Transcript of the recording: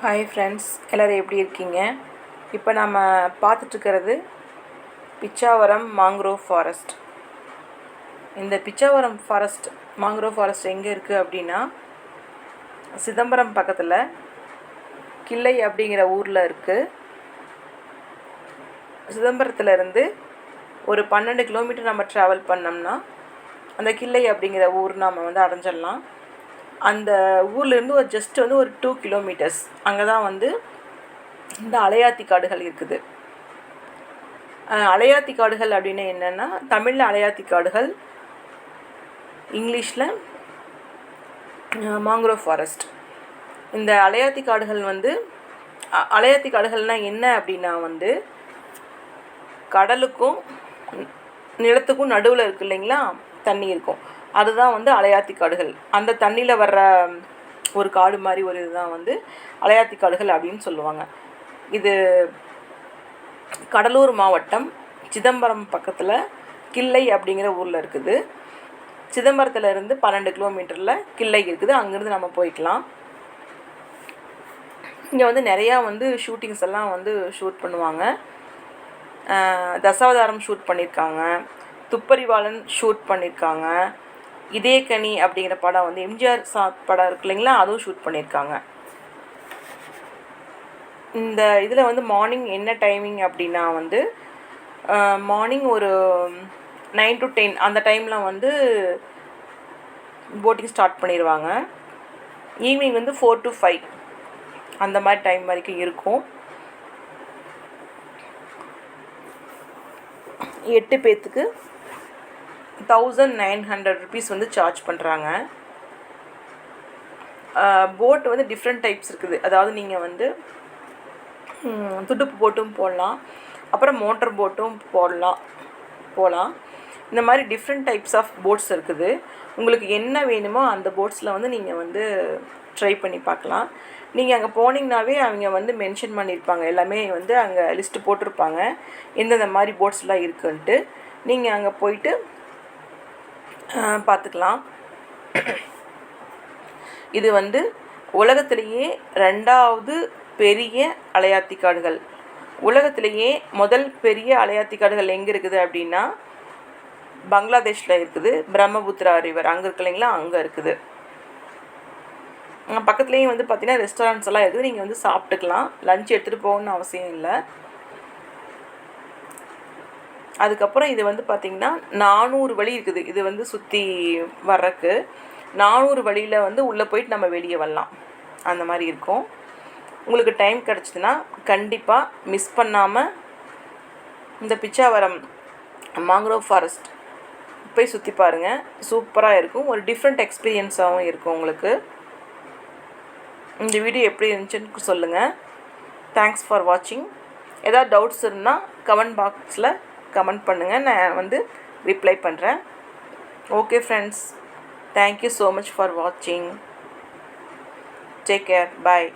Hi friends, எல்லோரும் எப்படி இருக்கீங்க? இப்போ நம்ம பார்த்துட்ருக்கிறது பிச்சாவரம் மாங்க்ரோவ் ஃபாரஸ்ட். இந்த பிச்சாவரம் மாங்க்ரோவ் ஃபாரஸ்ட் எங்கே இருக்குது அப்படின்னா, சிதம்பரம் பக்கத்தில் கிள்ளை அப்படிங்கிற ஊரில் இருக்குது. சிதம்பரத்துலேருந்து ஒரு 12 கிலோமீட்டர் நம்ம ட்ராவல் பண்ணோம்னா அந்த கிள்ளை அப்படிங்கிற ஊர் நாம் அடைஞ்சிடலாம். அந்த ஊர்லேருந்து ஒரு 2 கிலோமீட்டர்ஸ் அங்கே தான் இந்த அலையாத்தி காடுகள் இருக்குது. அலையாத்தி காடுகள் அப்படின்னு என்னென்னா, தமிழில் அலையாத்தி காடுகள், இங்கிலீஷில் மாங்க்ரோவ் ஃபாரஸ்ட். இந்த அலையாத்தி காடுகள் அலையாத்தி காடுகள்னால் என்ன அப்படின்னா, கடலுக்கும் நிலத்துக்கும் நடுவில் இருக்குது இல்லைங்களா, தண்ணி இருக்கும், அதுதான் அலையாத்தி காடுகள். அந்த தண்ணியில் வர்ற ஒரு காடு மாதிரி ஒரு இதுதான் அலையாத்தி காடுகள் அப்படின்னு சொல்லுவாங்க. இது கடலூர் மாவட்டம் சிதம்பரம் பக்கத்தில் கிள்ளை அப்படிங்கிற ஊரில் இருக்குது. சிதம்பரத்துலேருந்து 12 கிலோமீட்டரில் கிள்ளை இருக்குது. அங்கேருந்து நம்ம போய்க்கலாம். இங்கே நிறையா ஷூட்டிங்ஸ் எல்லாம் ஷூட் பண்ணுவாங்க. தசாவதாரம் ஷூட் பண்ணியிருக்காங்க, துப்பறிவாளன் ஷூட் பண்ணியிருக்காங்க, இதயக்கனி அப்படிங்கிற படம் எம்ஜிஆர் படம் இருக்கு இல்லைங்களா, அதுவும் ஷூட் பண்ணியிருக்காங்க. இந்த இதில் மார்னிங் என்ன டைமிங் அப்படின்னா, மார்னிங் ஒரு 9 to 10 அந்த டைமில் போட்டிங் ஸ்டார்ட் பண்ணிடுவாங்க. ஈவினிங் 4 to 5 அந்த மாதிரி டைம் வரைக்கும் இருக்கும். 8 பேர்த்துக்கு 1900 rupees சார்ஜ் பண்ணுறாங்க. போட் டிஃப்ரெண்ட் டைப்ஸ் இருக்குது. அதாவது நீங்கள் துடுப்பு போட்டும் போடலாம், அப்புறம் மோட்டர் போட்டும் போகலாம். இந்த மாதிரி டிஃப்ரெண்ட் டைப்ஸ் ஆஃப் போட்ஸ் இருக்குது. உங்களுக்கு என்ன வேணுமோ அந்த போட்ஸில் நீங்கள் ட்ரை பண்ணி பார்க்கலாம். நீங்கள் அங்கே போனீங்கன்னாவே அவங்க மென்ஷன் பண்ணியிருப்பாங்க, எல்லாமே அங்கே லிஸ்ட்டு போட்டிருப்பாங்க எந்தெந்த மாதிரி போட்ஸ்லாம் இருக்குன்ட்டு. நீங்கள் அங்கே போயிட்டு பார்த்துக்கலாம். இது உலகத்திலேயே 2வது பெரிய அலையாத்தி காடுகள். உலகத்திலேயே முதல் பெரிய அலையாத்தி காடுகள் எங்கே இருக்குது அப்படின்னா, பங்களாதேஷில் இருக்குது. பிரம்மபுத்திரா ரிவர் அங்கே இருக்கு இல்லைங்களா, அங்கே இருக்குது. பக்கத்துலேயும் பார்த்திங்கன்னா ரெஸ்டாரண்ட்ஸ் எல்லாம் இருக்குது. நீங்கள் சாப்பிட்டுக்கலாம். லஞ்ச் எடுத்துகிட்டு போகணுன்னு அவசியம் இல்லை. அதுக்கப்புறம் இது பார்த்திங்கன்னா 400 வழி இருக்குது. இது சுற்றி வர்றக்கு 400 வழியில் உள்ளே போயிட்டு நம்ம வெளியே வரலாம். அந்த மாதிரி இருக்கும். உங்களுக்கு டைம் கிடச்சிதுன்னா கண்டிப்பாக மிஸ் பண்ணாமல் இந்த பிச்சாவரம் மாங்க்ரோவ் ஃபாரஸ்ட் போய் சுற்றி பாருங்கள். சூப்பராக இருக்கும். ஒரு டிஃப்ரெண்ட் எக்ஸ்பீரியன்ஸாகவும் இருக்கும் உங்களுக்கு. இந்த வீடியோ எப்படி இருந்துச்சுன்னு சொல்லுங்கள். தேங்க்ஸ் ஃபார் வாட்சிங். ஏதாவது டவுட்ஸ் இருந்தால் கமெண்ட் பாக்ஸில் கமெண்ட் பண்ணுங்கள், நான் ரிப்ளை பண்ணுறேன். Okay friends, thank you so much for வாட்சிங். Take care. பாய்.